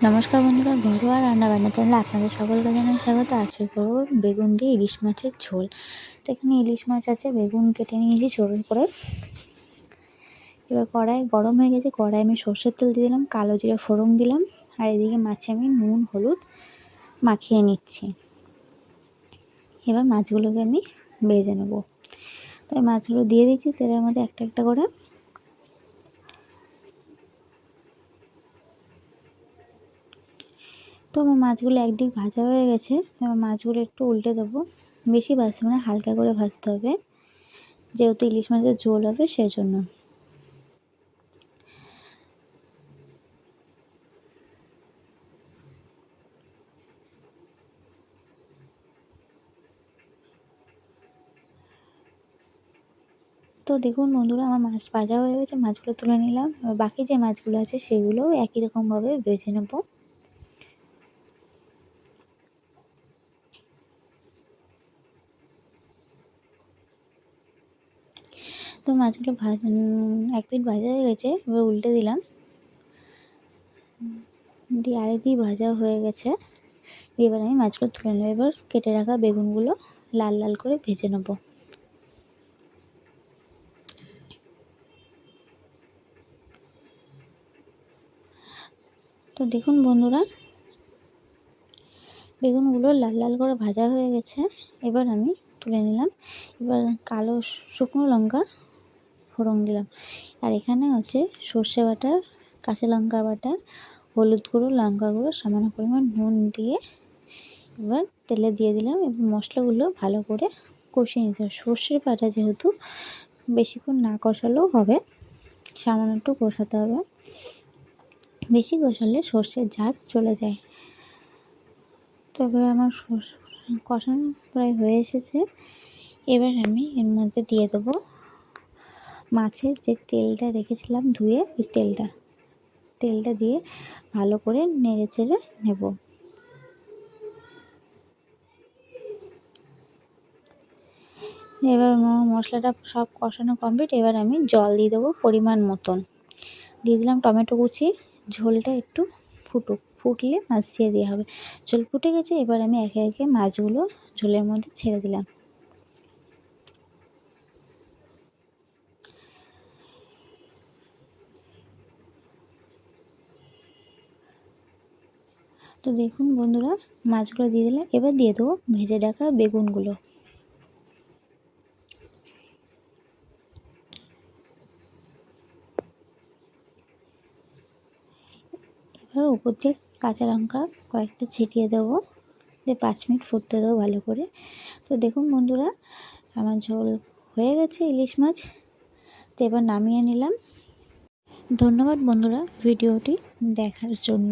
নমস্কার বন্ধুরা, ঘরোয়া রান্নাবান্না চ্যানেলে আপনাদের সকলকে জানাই স্বাগত। আজকে করব বেগুন দিয়ে ইলিশ মাছের ঝোল। তো এখানে ইলিশ মাছ আছে, বেগুন কেটে নিয়েছি ছোট করে। এবার কড়াই গরম হয়ে গেছে, কড়াই আমি সর্ষের তেল দিয়ে দিলাম, কালো জিরে ফোড়ন দিলাম, আর এদিকে মাছে আমি নুন হলুদ মাখিয়ে নিচ্ছি। এবার মাছগুলোকে আমি ভেজে নেব। তো এই মাছগুলো দিয়ে দিচ্ছি তেলের মধ্যে একটা একটা করে। তো আমার মাছগুলো একদিক ভাজা হয়ে গেছে, এবার মাছগুলো একটু উল্টে দেবো। বেশি ভাজতে মানে হালকা করে ভাজতে হবে, যেহেতু ইলিশ মাছের ঝোল হবে সেজন্য। তো দেখুন বন্ধুরা, আমার মাছ ভাজা হয়ে গেছে, মাছগুলো তুলে নিলাম। এবার বাকি যে মাছগুলো আছে সেগুলো একই রকমভাবে ভেজে নেব। তো মাছগুলো এক পিঠ ভাজা হয়ে গেছে, এবার উল্টে দিলাম, দিয়ে আরেক দিক ভাজা হয়ে গেছে। এবার আমি মাছগুলো তুলে নেব। এবার কেটে রাখা বেগুনগুলো লাল লাল করে ভেজে নেব। তো দেখুন বন্ধুরা, বেগুনগুলো লাল লাল করে ভাজা হয়ে গেছে, এবার আমি তুলে নিলাম। এবার কালো শুকনো লঙ্কা ফোড়ন দিলাম, আর এখানে হচ্ছে সর্ষে বাটা, কাঁচা লঙ্কা বাটা, হলুদ গুঁড়ো, লঙ্কা গুঁড়ো, সামান্য পরিমাণ নুন দিয়ে এবার তেলে দিয়ে দিলাম। এবং মশলাগুলো ভালো করে কষিয়ে নিতে হবে। সর্ষের বাটা যেহেতু বেশিক্ষণ না কষালেও হবে, সামান্য একটু কষাতে হবে। বেশি কষালে সর্ষের ঝাঁজ চলে যায়। তবে আমার কষানো প্রায় হয়ে এসেছে। এবার আমি এর মধ্যে দিয়ে দেবো মাছের যে তেলটা রেখেছিলাম ধুয়ে, ওই তেলটা দিয়ে ভালো করে নেড়ে চেড়ে নেব। এবার মশলাটা সব কষানো কমপ্লিট। এবার আমি জল দিয়ে দেবো পরিমাণ মতন। দিয়ে দিলাম টমেটো কুচি। ঝোলটা একটু ফুটলে মাছ দিয়ে দেওয়া হবে। ঝোল ফুটে গেছে, এবার আমি একে একে মাছগুলো ঝোলের মধ্যে ছেড়ে দিলাম। তো দেখুন বন্ধুরা, মাছগুলো দিয়ে দিলাম। এবার দিয়ে দেবো ভেজে রাখা বেগুনগুলো। এবার উপর দিয়ে কাঁচা লঙ্কা কয়েকটা ছিটিয়ে দেবো, দিয়ে 5 মিনিট ফুটতে দেবো ভালো করে। তো দেখুন বন্ধুরা, আমার ঝোল হয়ে গেছে ইলিশ মাছ। তো এবার নামিয়ে নিলাম। ধন্যবাদ বন্ধুরা ভিডিওটি দেখার জন্য।